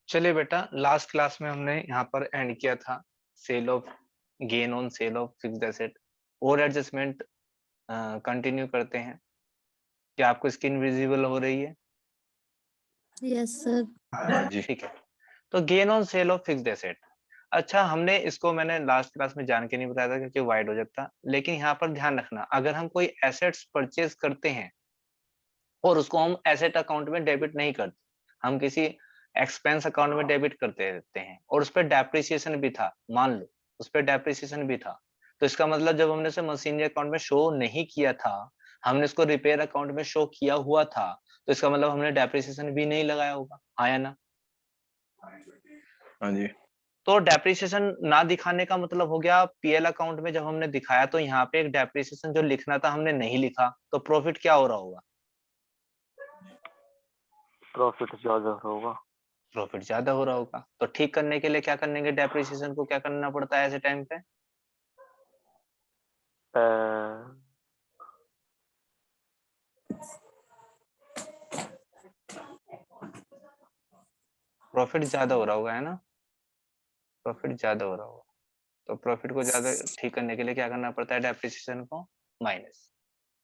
चलिए बेटा, last class में हमने यहाँ पर एंड किया था sale of gain on sale of fixed asset और एडजस्टमेंट कंटिन्यू करते हैं। क्या आपको स्क्रीन विजिबल हो रही है? Yes sir. हाँ जी। ठीक है। तो gain on sale of fixed asset, अच्छा हमने इसको मैंने लास्ट क्लास में जान के नहीं बताया था क्योंकि वाइड हो जाता, लेकिन यहाँ पर ध्यान रखना, अगर हम कोई एसेट्स परचेज करते हैं और उसको हम एसेट अकाउंट में डेबिट नहीं करते, हम किसी एक्सपेंस अकाउंट में डेबिट करते रहते हैं और उस पर डेप्रिसिएशन भी था, मान लो उस पर डेप्रिसिएशन भी था, तो इसका मतलब जब हमने उसे मशीनरी अकाउंट में शो नहीं किया था, हमने इसको रिपेयर अकाउंट में शो किया हुआ था, तो इसका मतलब हमने डेप्रिसिएशन भी नहीं लगाया होगा, हाँ या ना? हाँ जी। तो डेप्रिसिएशन ना दिखाने का मतलब हो गया पीएल अकाउंट में जब हमने दिखाया तो यहाँ पे एक डेप्रिसिएशन जो लिखना था हमने नहीं लिखा, तो प्रॉफिट क्या हो रहा होगा? प्रॉफिट ज्यादा होगा। प्रॉफिट ज्यादा हो रहा होगा। तो ठीक करने के लिए क्या करने के डेप्रिसिएशन को क्या करना पड़ता है ऐसे टाइम पे? प्रॉफिट ज्यादा हो रहा होगा, है ना? प्रॉफिट ज्यादा हो रहा होगा, तो प्रॉफिट को ज्यादा ठीक करने के लिए क्या करना पड़ता है? डेप्रिसिएशन को माइनस।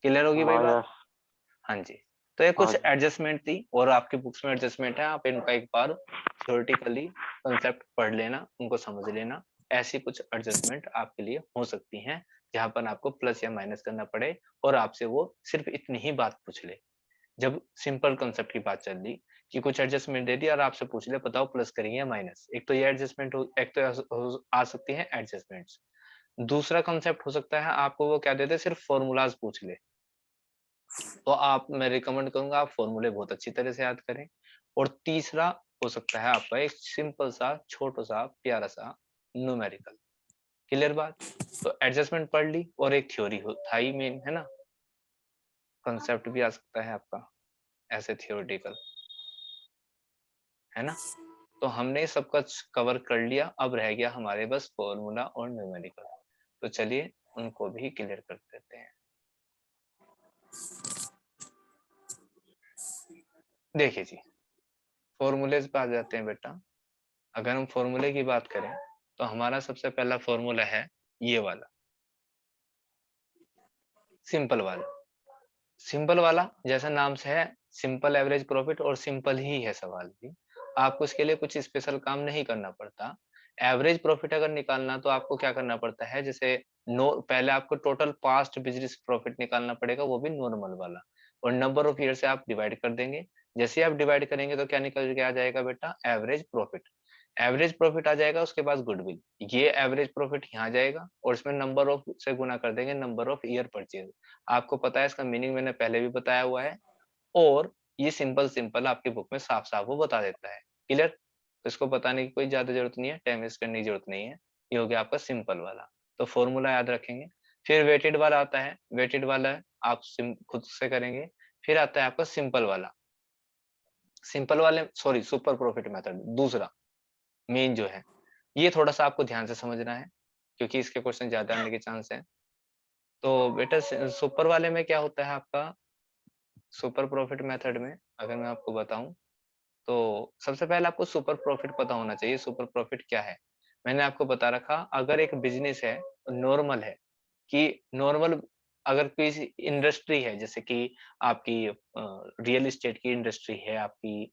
क्लियर होगी भाई बात? माइनस। हाँ जी। तो ये हाँ कुछ जी। एडजस्टमेंट थी और आपकी बुक्स में एडजस्टमेंट है, आप इनका एक बार थ्योरेटिकली कंसेप्ट पढ़ लेना, उनको समझ लेना। ऐसी कुछ एडजस्टमेंट आपके लिए हो सकती हैं जहां पर आपको प्लस या माइनस करना पड़े और आपसे वो सिर्फ इतनी ही बात पूछ ले। जब सिंपल कंसेप्ट की बात चल रही कि कुछ एडजस्टमेंट दे दी और आपसे पूछ ले बताओ प्लस करेंगे या माइनस, एक तो ये एडजस्टमेंट हो, एक तो आ सकती है एडजस्टमेंट्स। दूसरा कंसेप्ट हो सकता है आपको वो क्या देते सिर्फ फॉर्मूलाज पूछ ले, तो आप मैं रिकमेंड करूंगा आप फॉर्मूले बहुत अच्छी तरह से याद करें। और तीसरा हो सकता है आपका एक सिंपल सा छोटा सा प्यारा सा न्यूमेरिकल। क्लियर बात? तो एडजस्टमेंट पढ़ ली और एक थ्योरी था ही मेन, है ना? कंसेप्ट भी आ सकता है आपका ऐसे थियोरेटिकल, है ना? तो हमने सब कुछ कवर कर लिया, अब रह गया हमारे बस फॉर्मूला और न्यूमेरिकल। तो चलिए उनको भी क्लियर कर देते हैं। देखिए जी, फॉर्मूलेज पे आ जाते हैं बेटा। अगर हम फॉर्मूले की बात करें तो हमारा सबसे पहला फॉर्मूला है ये वाला, सिंपल वाला। सिंपल वाला जैसा नाम से है, सिंपल एवरेज प्रॉफिट, और सिंपल ही है सवाल भी। आपको इसके लिए कुछ स्पेशल काम नहीं करना पड़ता। एवरेज प्रॉफिट अगर निकालना तो आपको क्या करना पड़ता है, जैसे नो पहले आपको टोटल पास्ट बिजनेस प्रॉफिट निकालना पड़ेगा, वो भी नॉर्मल वाला, और नंबर ऑफ ईयर से आप डिवाइड कर देंगे। जैसे ही आप डिवाइड करेंगे तो क्या निकल के आ जाएगा बेटा? Average profit. एवरेज प्रॉफिट आ जाएगा, उसके बाद गुडविल, ये एवरेज प्रॉफिट यहाँ जाएगा और इसमें नंबर ऑफ से गुना कर देंगे, नंबर ऑफ ईयर परचेज। आपको पता है इसका मीनिंग मैंने पहले भी बताया हुआ है, और ये सिंपल सिंपल आपकी बुक में साफ साफ वो बता देता है। क्लियर? तो इसको बताने की कोई ज्यादा जरूरत नहीं है, टाइम वेस्ट करने की जरूरत नहीं है। ये हो गया आपका सिंपल वाला, तो फॉर्मूला याद रखेंगे। फिर वेटेड वाला आता है, वेटेड वाला आप खुद से करेंगे। फिर आता है आपका सिंपल वाला, सिंपल वाले सॉरी सुपर प्रॉफिट मेथड दूसरा मेन जो है, ये थोड़ा सा आपको ध्यान से समझना है क्योंकि इसके क्वेश्चन ज्यादा आने के चांस है। तो बेटा सुपर वाले में क्या होता है आपका, सुपर प्रॉफिट मेथड में अगर मैं आपको बताऊं तो सबसे पहले आपको सुपर प्रॉफिट पता होना चाहिए। सुपर प्रॉफिट क्या है मैंने आपको बता रखा। अगर एक बिजनेस है, नॉर्मल है, कि नॉर्मल अगर किसी इंडस्ट्री है, जैसे कि आपकी रियल एस्टेट की इंडस्ट्री है, आपकी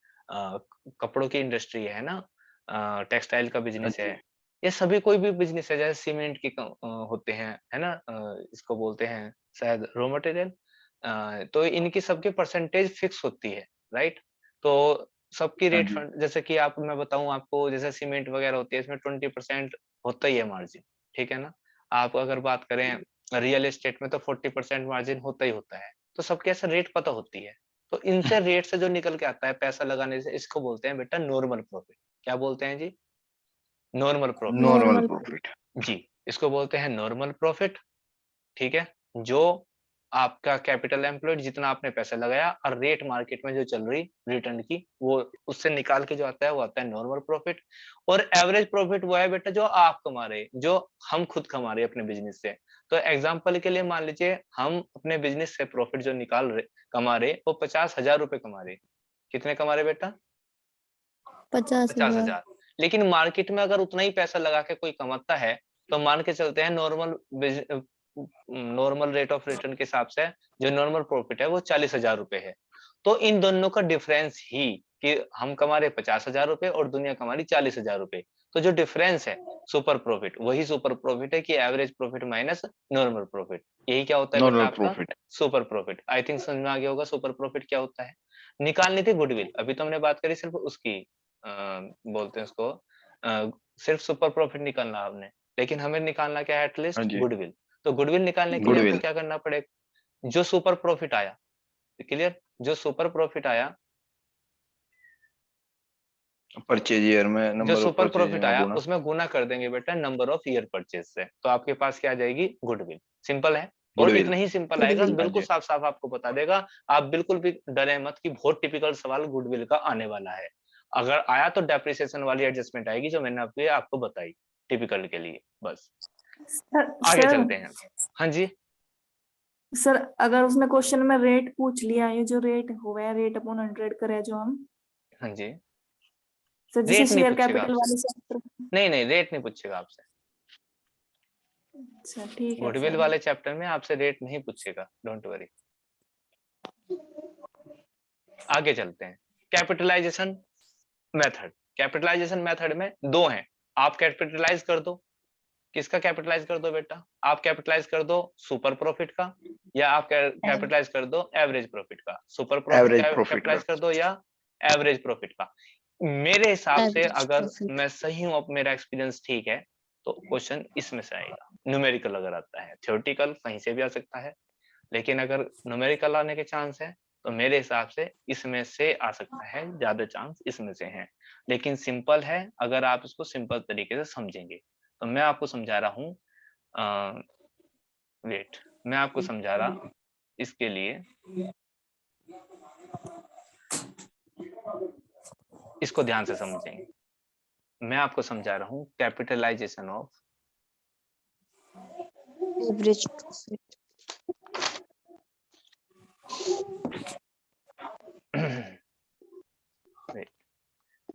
कपड़ों की इंडस्ट्री है ना, टेक्सटाइल का हाँ बिजनेस है, जी। ये सभी कोई भी बिजनेस है, जैसे सीमेंट के होते हैं, है ना, इसको बोलते हैं शायद रॉ मटेरियल। तो इनकी सबकी परसेंटेज फिक्स होती है, राइट? तो सबकी हाँ रेट जी। फंड, जैसे कि आप मैं बताऊं आपको, जैसे सीमेंट वगैरह होती है इसमें 20% होता ही है मार्जिन, ठीक है ना? आप अगर बात करें रियल एस्टेट में तो 40% मार्जिन होता ही होता है। तो सबके ऐसे रेट पता होती है। तो इनसे रेट से जो निकल के आता है पैसा लगाने से, इसको बोलते हैं बेटा नॉर्मल प्रॉफिट। क्या बोलते हैं जी? Normal profit. Normal normal. Profit. जी, इसको बोलते हैं नॉर्मल प्रॉफिट, ठीक है? जो आपका कैपिटल एम्प्लॉयड जितना आपने पैसा लगाया और रेट मार्केट में जो चल रही रिटर्न की, वो उससे निकाल के जो आता है वो आता है नॉर्मल प्रॉफिट। और एवरेज प्रॉफिट वो है बेटा जो आप कमा रहे, जो हम खुद कमा रहे हैं अपने बिजनेस से। तो एग्जांपल के लिए मान लीजिए हम अपने बिजनेस से प्रॉफिट जो निकाल रहे कमा रहे वो 50,000 रुपए कमा रहे। कितने कमा रहे बेटा? 50,000। 50,000। लेकिन मार्केट में अगर उतना ही पैसा लगा के कोई कमाता है तो मान के चलते हैं नॉर्मल रेट ऑफ रिटर्न के हिसाब से जो नॉर्मल प्रॉफिट है वो 40,000 रुपए है। तो इन दोनों का डिफरेंस ही कि हम कमा रहे 50,000 रुपए और दुनिया कमा रही 40,000 रुपए, तो जो डिफरेंस है सुपर प्रॉफिट, वही सुपर प्रॉफिट है कि average profit minus normal profit. यही क्या होता है बेटा नॉर्मल आपका profit. Super profit. I think समझ में आ गया होगा सुपर प्रॉफिट क्या होता है। निकालनी थी गुडविल, अभी तो हमने बात करी सिर्फ उसकी बोलते हैं उसको सिर्फ सुपर प्रॉफिट निकालना आपने, लेकिन हमें निकालना क्या है हाँ एटलीस्ट जी, गुडविल। तो गुडविल निकालने के लिए आपको गुडविल, क्या करना पड़ेगा, जो सुपर प्रॉफिट आया, क्लियर, जो सुपर प्रॉफिट आया, परचेज ईयर में जो number of super purchase profit में आया गुना। उसमें गुना कर देंगे बेटा नंबर ऑफ ईयर परचेज से, तो आपके पास क्या आ जाएगी गुडविल। सिंपल है, और गुडविल। इतना ही सिंपल आएगा, गुडविल। हाँ बिल्कुल जी, साफ साफ आपको बता देगा। आप बिल्कुल भी डरे मत कि बहुत टिपिकल सवाल गुडविल का आने वाला है। अगर आया तो डेप्रिसिएशन वाली एडजस्टमेंट आएगी जो मैंने आपको बताई टिपिकल के लिए। बस आगे सर चलते हैं। हाँ जी, सर अगर उसने क्वेश्चन में रेट पूछ लिया, ये जो रेट हुआ है रेट अपॉन 100 करे जो हम, हाँ जी, सर जैसे रेट नहीं शेयर पूछेगा कैपिटल आपसे, वाले चैप्टर। नहीं रेट नहीं पूछेगा आपसे, अच्छा ठीक है गुडविल सर। वाले चैप्टर में आपसे रेट नहीं पूछेगा, डोंट वरी। आगे चलते हैं। कैपिटलाइजेशन मेथड, कैपिटलाइजेशन मेथड में दो हैं। आप कैपिटलाइज कर दो, किसका कैपिटलाइज कर दो बेटा, आप कैपिटलाइज कर दो सुपर प्रॉफिट का, या आप कैपिटलाइज कर दो एवरेज प्रॉफिट का। Super profit average profit capitalize का। कर दो या एवरेज प्रॉफिट का। मेरे हिसाब से एवरेज अगर प्रॉफिट। मैं सही हूं, अब मेरा एक्सपीरियंस ठीक है, तो क्वेश्चन इसमें से आएगा। न्यूमेरिकल अगर आता है, थ्योरेटिकल कहीं से भी आ सकता है, लेकिन अगर न्यूमेरिकल आने के चांस है तो मेरे हिसाब से इसमें से आ सकता है, ज्यादा चांस इसमें से हैं। लेकिन सिंपल है, अगर आप इसको सिंपल तरीके से समझेंगे। तो मैं आपको समझा रहा हूँ, वेट, मैं आपको समझा रहा इसके लिए, इसको ध्यान से समझेंगे। मैं आपको समझा रहा हूँ कैपिटलाइजेशन ऑफ एवरेज प्रॉफिट।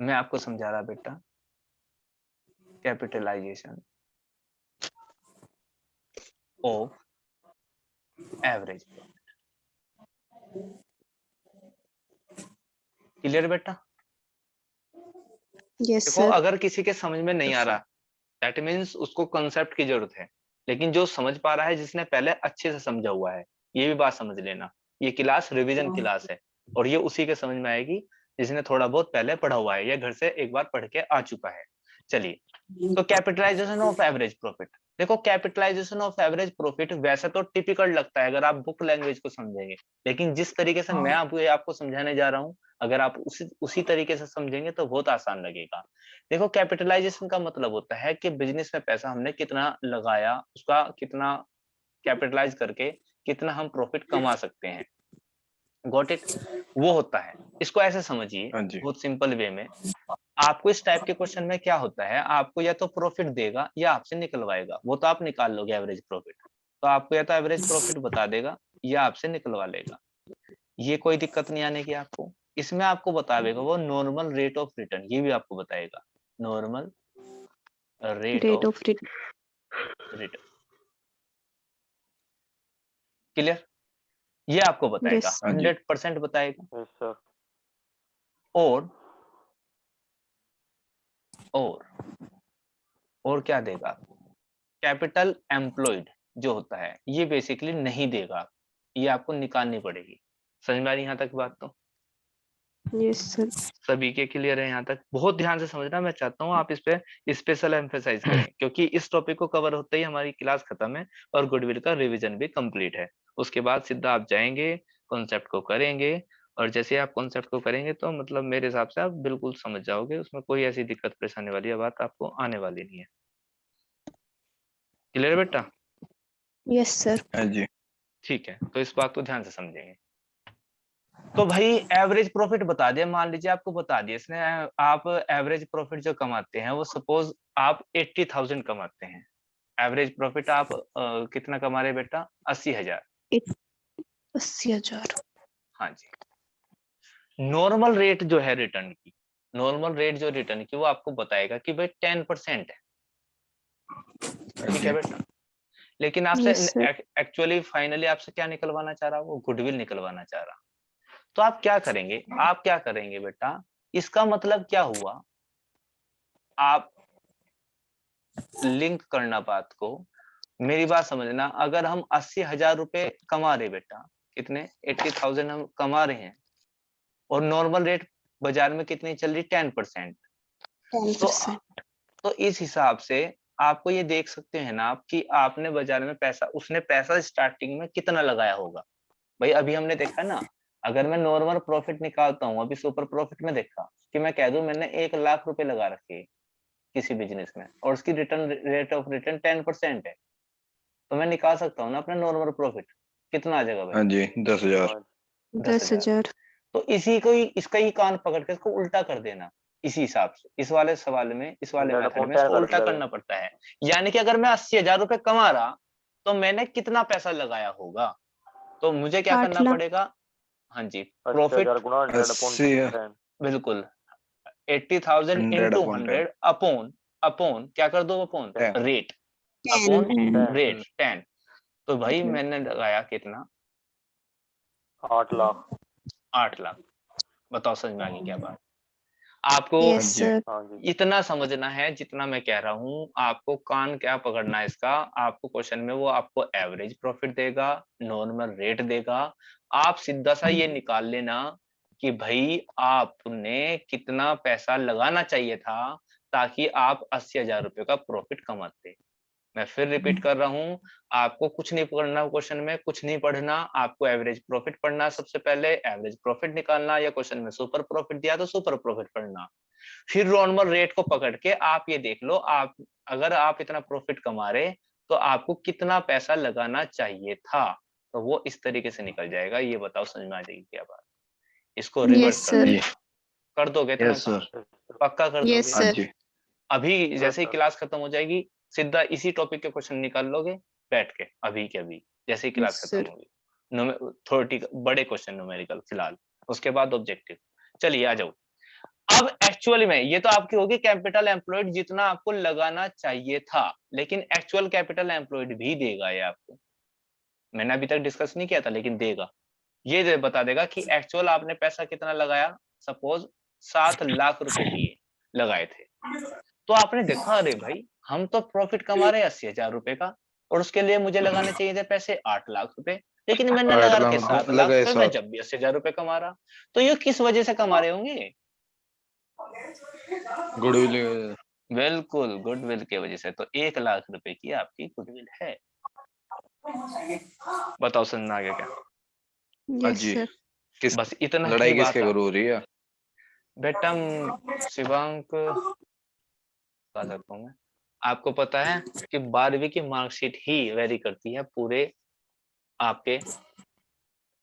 मैं आपको समझा रहा बेटा capitalization of average profit. Clear बेटा? यस देखो सर। अगर किसी के समझ में नहीं आ रहा, दैट मीन्स उसको कॉन्सेप्ट की जरूरत है। लेकिन जो समझ पा रहा है, जिसने पहले अच्छे से समझा हुआ है, ये भी बात समझ लेना, ये क्लास रिवीजन क्लास है, और ये उसी के समझ में आएगी जिसने थोड़ा बहुत पहले पढ़ा हुआ है या घर से एक बार पढ़ के आ चुका है। चलिए, तो कैपिटलाइजेशन ऑफ एवरेज प्रॉफिट। देखो कैपिटलाइजेशन ऑफ एवरेज प्रॉफिट वैसे तो टिपिकल लगता है अगर आप बुक लैंग्वेज को समझेंगे, लेकिन जिस तरीके से मैं आपको समझाने जा रहा हूं, अगर आप उसी तरीके से समझेंगे तो बहुत आसान लगेगा। देखो कैपिटलाइजेशन का मतलब होता है कि बिजनेस में पैसा हमने कितना लगाया, उसका कितना कैपिटलाइज करके कितना हम प्रॉफिट कमा सकते हैं। Got it? वो होता है, इसको ऐसे समझिए हाँ जी, बहुत सिंपल वे में। आपको इस टाइप के क्वेश्चन में क्या होता है, आपको या तो प्रॉफिट देगा या आपसे निकलवाएगा, वो तो आप निकाल लोगे एवरेज प्रॉफिट। तो आपको या तो एवरेज प्रॉफिट बता देगा या आपसे निकलवा लेगा, ये कोई दिक्कत नहीं आने की आपको। इसमें आपको बता देगा वो नॉर्मल रेट ऑफ रिटर्न, ये भी आपको बताएगा normal rate rate of of return. Return. Clear? ये आपको बताएगा, यस। हाँ जी, 100% बताएगा। Yes sir. और और और क्या देगा आपको, कैपिटल एम्प्लॉयड जो होता है ये बेसिकली नहीं देगा, ये आपको निकालनी पड़ेगी। समझ में आ रही यहाँ तक बात? तो यस सर। सभी के क्लियर है यहाँ तक? बहुत ध्यान से समझना, मैं चाहता हूँ आप इस पे स्पेशल एम्फेसाइज करें, क्योंकि इस टॉपिक को कवर होते ही हमारी क्लास खत्म है और गुडविल का रिवीजन भी कंप्लीट है। उसके बाद सीधा आप जाएंगे, कॉन्सेप्ट को करेंगे, और जैसे आप कॉन्सेप्ट को करेंगे तो मतलब मेरे हिसाब से आप बिल्कुल समझ जाओगे, उसमें कोई ऐसी दिक्कत परेशानी वाली बात आपको आने वाली नहीं है। क्लियर बेटा? Yes sir. हाँ जी, ठीक है, तो इस बात को ध्यान से समझेंगे। तो भाई एवरेज प्रॉफिट बता दिया, मान लीजिए आपको बता दिया इसने, आप एवरेज प्रॉफिट जो कमाते हैं वो सपोज आप 80,000 कमाते हैं। एवरेज प्रॉफिट आप कितना कमा रहे बेटा? 80,000। 80,000। हाँ जी। नॉर्मल रेट जो है रिटर्न की, नॉर्मल रेट जो रिटर्न की वो आपको बताएगा कि भाई 10% है, ठीक है बेटा। लेकिन आपसे Yes, sir. एक्चुअली फाइनली आपसे क्या निकलवाना चाह रहा, वो गुडविल निकलवाना चाह रहा। तो आप क्या करेंगे, आप क्या करेंगे बेटा, इसका मतलब क्या हुआ, आप लिंक करना बात को, मेरी बात समझना। अगर हम 80,000 रुपए कमा रहे बेटा, कितने 80,000 हम कमा रहे हैं, और नॉर्मल रेट बाजार में कितनी चल रही 10%, 10%. तो इस हिसाब से आपको ये देख सकते हैं ना आप कि आपने बाजार में पैसा, उसने पैसा स्टार्टिंग में कितना लगाया होगा। भाई अभी हमने देखा ना, अगर मैं नॉर्मल प्रॉफिट निकालता हूँ, अभी सुपर प्रॉफिट में देखा कि मैं कह दूं मैंने 1,00,000 रुपए लगा रखे किसी बिजनेस में और उसकी रिटर्न रेट ऑफ रिटर्न 10% है, तो मैं निकाल सकता हूँ ना अपना नॉर्मल प्रॉफिट कितना आ जाएगा भाई, हाँ जी 10,000। हाँ, 10,000. तो इसी को ही, इसका ही कान पकड़ के इसको उल्टा कर देना। इसी हिसाब से इस वाले सवाल में, इस वाले 100 मेथड अपॉन में 10 इसको कर उल्टा देगा। करना पड़ता है। यानी कि अगर मैं 80,000 रुपए कमा रहा तो मैंने कितना पैसा लगाया होगा, तो मुझे क्या 8 करना लाख. पड़ेगा। हाँ जी, 80,000 प्रॉफिट, गुना 100 अपॉन 80 10। बिल्कुल 80,000 100 इंटू अपॉन 10 100 अपॉन, अपॉन क्या कर दो, अपॉन 10 रेट, 10. Upon 10 rate 10। तो भाई 10. मैंने लगाया कितना, 8 लाख। 8 लाख। बताओ समझ में आ गई क्या बात। आपको Yes, हाँ जी sir. हाँ जी। इतना समझना है जितना मैं कह रहा हूँ, आपको कान क्या पकड़ना है इसका। आपको क्वेश्चन में वो आपको एवरेज प्रॉफिट देगा, नॉर्मल रेट देगा, आप सीधा सा ये निकाल लेना कि भाई आपने कितना पैसा लगाना चाहिए था ताकि आप 80,000 रुपए का प्रॉफिट कमाते। मैं फिर रिपीट कर रहा हूँ, आपको कुछ नहीं पढ़ना क्वेश्चन में, कुछ नहीं पढ़ना, आपको एवरेज प्रॉफिट पढ़ना सबसे पहले, एवरेज प्रॉफिट निकालना, या क्वेश्चन में सुपर प्रॉफिट दिया तो सुपर प्रॉफिट पढ़ना। फिर नॉर्मल रेट को पकड़ के आप ये देख लो, आप अगर आप इतना प्रॉफिट कमा रहे तो आपको कितना पैसा लगाना चाहिए था, तो वो इस तरीके से निकल जाएगा। ये बताओ समझ में आ जाएगी क्या बात, इसको रिवर्स Yes, कर sir. देना, जी कर दोगे इतना यस काम, सर। पक्का कर Yes, दोगे। हाँ sir. जी अभी जैसे ही सर। क्लास खत्म हो जाएगी सीधा इसी टॉपिक के क्वेश्चन निकाल लोगे बैठ के, अभी के अभी, जैसे ही क्लास Yes, खत्म sir. होगी। थोड़ी बड़े क्वेश्चन न्यूमेरिकल फिलहाल, उसके बाद ऑब्जेक्टिव। चलिए आ जाओ। अब एक्चुअली में ये तो आपकी होगी कैपिटल एम्प्लॉयड जितना आपको लगाना चाहिए था, लेकिन एक्चुअल कैपिटल एम्प्लॉयड भी देगा ये आपको, मैंने अभी तक डिस्कस नहीं किया था लेकिन देगा। ये बता देगा कि एक्चुअल आपने पैसा कितना लगाया, सपोज 7,00,000 रुपए लिए लगाए थे, तो आपने देखा अरे भाई हम तो प्रॉफिट कमा रहे हैं 80,000 रुपए का, और उसके लिए मुझे लगाने चाहिए थे पैसे 8,00,000 रुपए, लेकिन मैंने 8 लगा लाख रखे 7,00,000 लगाए रुपए, मैं 7। जब भी 80,000 रुपए कमा रहा। तो ये किस वजह से कमा रहे होंगे, गुडविल बिल्कुल गुडविल की वजह से। तो 1,00,000 रुपए की आपकी गुडविल है। बताओ समझ में आ गया क्या। हाँ Yes, जी। sir. किस बस इतना ही लड़ाई बात किसके आप करो हो रही है? बेटा शिवांक बता सकता हूँ मैं। आपको पता है कि 12वीं की मार्कशीट ही वेरी करती है पूरे आपके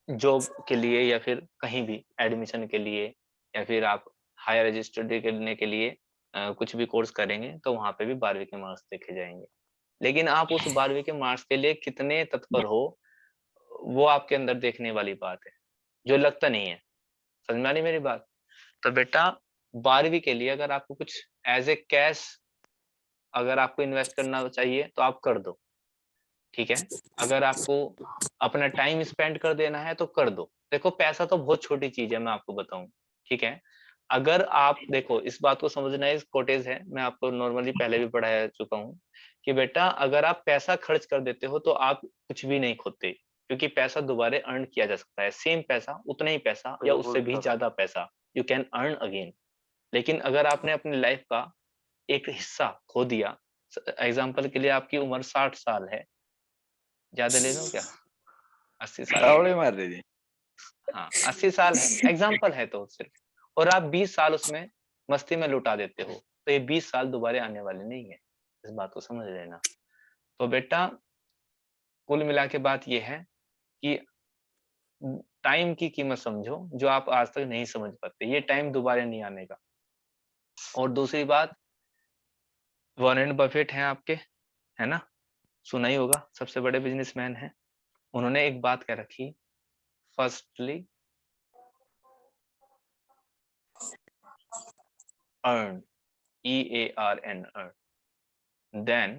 जॉब के लिए, या फिर कहीं भी एडमिशन के लिए, या फिर आप हायर स्टडी करने के लिए कुछ भी कोर्स करेंगे तो वहां पे भी 12वीं के मार्क्स देखे जाएंगे। लेकिन आप उस 12वीं के मार्क्स के लिए कितने तत्पर हो, वो आपके अंदर देखने वाली बात है, जो लगता नहीं है। समझ में आ रही मेरी बात। तो बेटा 12वीं के लिए अगर आपको कुछ एज ए कैश अगर आपको इन्वेस्ट करना चाहिए तो आप कर दो, ठीक है। अगर आपको अपना टाइम स्पेंड कर देना है तो कर दो। देखो पैसा तो बहुत छोटी चीज है, मैं आपको बताऊं, ठीक है। अगर आप देखो इस बात को समझना, इस कोटेज है, मैं आपको नॉर्मली पहले भी पढ़ा चुका हूँ कि बेटा अगर आप पैसा खर्च कर देते हो तो आप कुछ भी नहीं खोते, क्योंकि पैसा दोबारा अर्न किया जा सकता है, सेम पैसा, उतना ही पैसा या उससे बिल्कुल भी सर। ज्यादा पैसा यू कैन अर्न अगेन। लेकिन अगर आपने अपनी लाइफ का एक हिस्सा खो दिया, एग्जाम्पल के लिए आपकी उम्र 60 साल है, ज्यादा ले लो क्या, 80 साल ले तावड़े लो, मार रही थी। हाँ 80 साल है, एग्जाम्पल है तो सिर्फ, और आप 20 साल उसमें मस्ती में लुटा देते हो, तो ये 20 साल दोबारा आने वाले नहीं है, इस बात को समझ लेना। तो बेटा कुल मिला के बात ये है कि टाइम की कीमत समझो, जो आप आज तक नहीं समझ पाते, ये टाइम दोबारा नहीं आने का। और दूसरी बात, वॉरेन बफेट हैं आपके, है ना, सुना ही होगा, सबसे बड़े बिजनेसमैन हैं। उन्होंने एक बात कह रखी, firstly earn, EARN, earn. Then,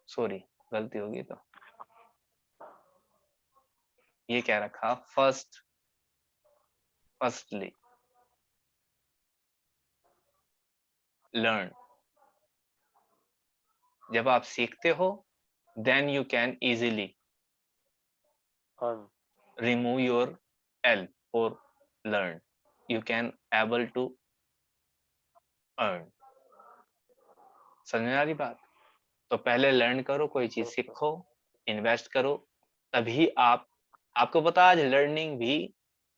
sorry गलती होगी तो ये क्या रखा, firstly learn. जब आप सीखते हो then you can easily earn, remove your L for learn. You can able to earn. समझ में आ रही बात? तो पहले लर्न करो, कोई चीज सीखो, इन्वेस्ट करो, तभी आपको पता आज लर्निंग भी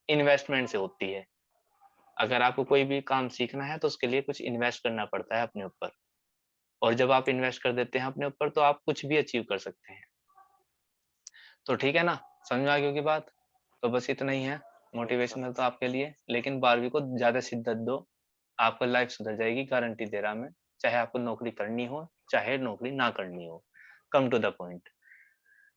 इन्वेस्टमेंट से होती है। अगर आपको कोई भी काम सीखना है तो उसके लिए कुछ इन्वेस्ट करना पड़ता है अपने ऊपर, और जब आप इन्वेस्ट कर देते हैं अपने ऊपर तो आप कुछ भी अचीव कर सकते हैं। तो ठीक है ना, समझ में आ गई बात? तो बस इतना ही है मोटिवेशनल तो आपके लिए, लेकिन 12वीं को ज्यादा शिद्दत दो, आपका लाइफ सुधर जाएगी, गारंटी दे रहा मैं। चाहे आपको नौकरी करनी हो चाहे नौकरी ना करनी हो, कम टू द पॉइंट।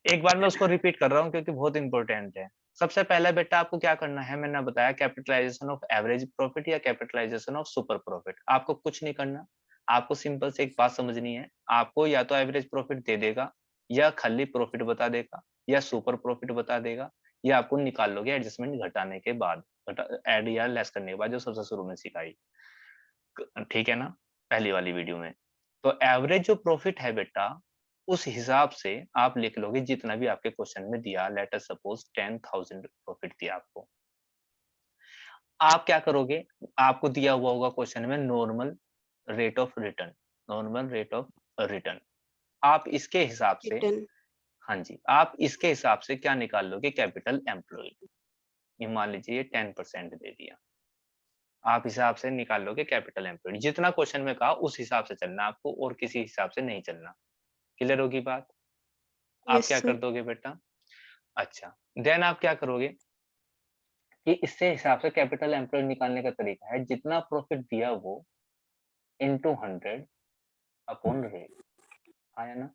एक बार मैं उसको रिपीट कर रहा हूँ क्योंकि बहुत इंपॉर्टेंट है। सबसे पहला बेटा आपको क्या करना है, मैंने बताया कैपिटलाइजेशन ऑफ एवरेज प्रॉफिट या कैपिटलाइजेशन ऑफ सुपर प्रॉफिट। आपको कुछ नहीं करना, आपको सिंपल से एक बात समझनी है, आपको या तो एवरेज प्रॉफिट दे देगा, या खाली प्रॉफिट बता देगा, या सुपर प्रॉफिट बता देगा, या आपको निकाल लोगे एडजस्टमेंट घटाने के बाद, ऐड या लेस करने के बाद, जो सबसे शुरू में सिखाई। ठीक है ना, पहली वाली वीडियो में। तो एवरेज जो प्रॉफिट है बेटा, उस हिसाब से आप लिख लोगे जितना भी आपके क्वेश्चन में दिया। लेट अस सपोज 10,000 प्रॉफिट दिया आपको, आप क्या करोगे, आपको दिया हुआ होगा क्वेश्चन में normal rate of return, normal rate of return. आप इसके हिसाब से, रिटर्न हाँ जी, आप इसके हिसाब से क्या निकाल लोगे, कैपिटल एम्प्लॉयड। ये मान लीजिए 10% दे दिया, आप हिसाब से निकाल लोगे कैपिटल एम्प्लॉयड। जितना क्वेश्चन में कहा उस हिसाब से चलना आपको, और किसी हिसाब से नहीं चलना। क्लियर होगी बात? आप यस क्या कर सर दोगे बेटा? अच्छा, देन आप क्या करोगे कि इससे हिसाब से कैपिटल एम्प्लॉयड निकालने का तरीका है, जितना प्रॉफिट दिया वो इनटू 100 अपॉन रेट। आया ना?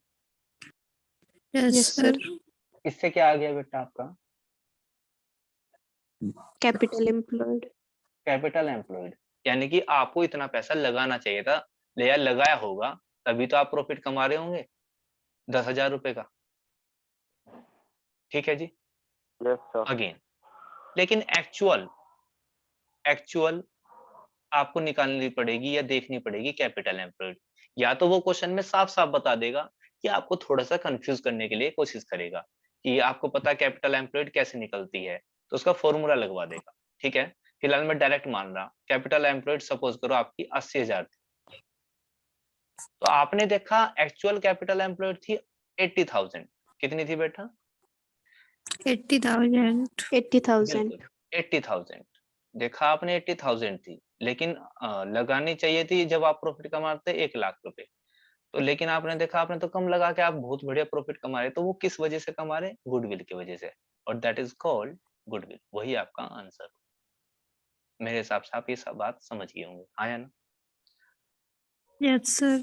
यस सर इससे क्या आ गया बेटा आपका, कैपिटल एम्प्लॉयड कैपिटल एम्प्लॉयड। यानी कि आपको इतना पैसा लगाना चाहिए था, या लगाया होगा, तभी तो आप प्रॉफिट कमा रहे होंगे 10,000 रुपए का। ठीक है जी, yes sir, अगेन। लेकिन एक्चुअल आपको निकालनी पड़ेगी या देखनी पड़ेगी कैपिटल एम्प्लॉयड। या तो वो क्वेश्चन में साफ साफ बता देगा, कि आपको थोड़ा सा कंफ्यूज करने के लिए कोशिश करेगा, कि आपको पता है कैपिटल एम्प्लॉयड कैसे निकलती है, तो उसका फॉर्मूला लगवा देगा। ठीक है, फिलहाल मैं डायरेक्ट मान रहा, कैपिटल एम्प्लॉयड सपोज करो आपकी 80,000 थी, तो आपने देखा एक्चुअल कैपिटल एम्प्लॉयड थी 80,000। कितनी थी बेटा? 80,000 80,000 बिल्कुल 80,000। देखा आपने 80,000 थी, लेकिन लगानी चाहिए थी जब आप प्रॉफिट कमाते 1,00,000 रुपए। तो लेकिन आपने देखा, आपने तो कम लगा के आप बहुत बढ़िया प्रॉफिट कमा रहे। तो वो किस वजह से कमा रहे? गुडविल की वजह से, और दैट इज कॉल्ड गुडविल। वही आपका आंसर। मेरे हिसाब से आप ये सब बात समझ गए होंगे। आया ना? यस सर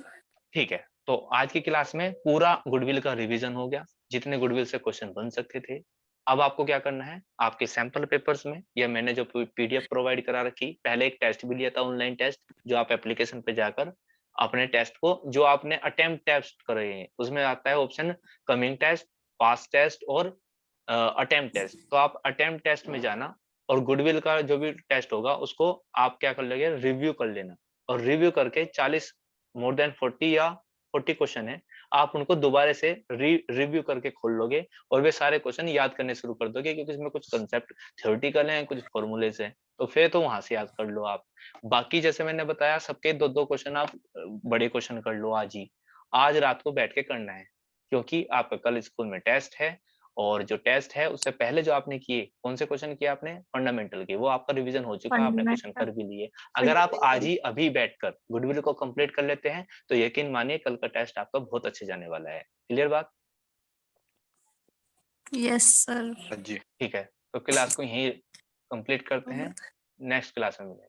ठीक है, तो आज की क्लास में पूरा गुडविल का रिवीजन हो गया, जितने गुडविल से क्वेश्चन बन सकते थे। अब आपको क्या करना है, आपके सैंपल पेपर्स में, या मैंने जो पीडीएफ प्रोवाइड करा रखी, पहले एक टेस्ट भी लिया था ऑनलाइन टेस्ट, जो आप एप्लीकेशन पे जाकर अपने टेस्ट को, जो आपने अटेम्प्ट टेस्ट करे हैं, उसमें आता है option coming test, past test और अटेम्प्ट टेस्ट। तो आप अटेम्प्ट टेस्ट में जाना, और गुडविल का जो भी टेस्ट होगा उसको आप क्या कर लेंगे, रिव्यू कर लेना। और रिव्यू करके 40 मोर देन 40 या 40 क्वेश्चन है, आप उनको दोबारा से रिव्यू करके खोल लोगे, और वे सारे क्वेश्चन याद करने शुरू कर दोगे, क्योंकि इसमें कुछ कंसेप्ट थ्योरेटिकल हैं, कुछ फॉर्मूले से, तो फिर तो वहां से याद कर लो आप। बाकी जैसे मैंने बताया, सबके 2-2 क्वेश्चन आप बड़े क्वेश्चन कर लो आज ही, आज रात को बैठ के करना है, क्योंकि आपका कल स्कूल में टेस्ट है। और जो टेस्ट है उससे पहले जो आपने किए, कौन से क्वेश्चन किए आपने, फंडामेंटल के, वो आपका रिवीजन हो चुका है, आपने क्वेश्चन कर भी लिए। अगर आप आज ही अभी बैठकर गुडविल को कंप्लीट कर लेते हैं, तो यकीन मानिए कल का टेस्ट आपका बहुत अच्छे जाने वाला है। क्लियर बात? यस सर हाँ जी। ठीक है, तो क्लास को यहीं कंप्लीट करते हैं, नेक्स्ट क्लास में मिलेंगे।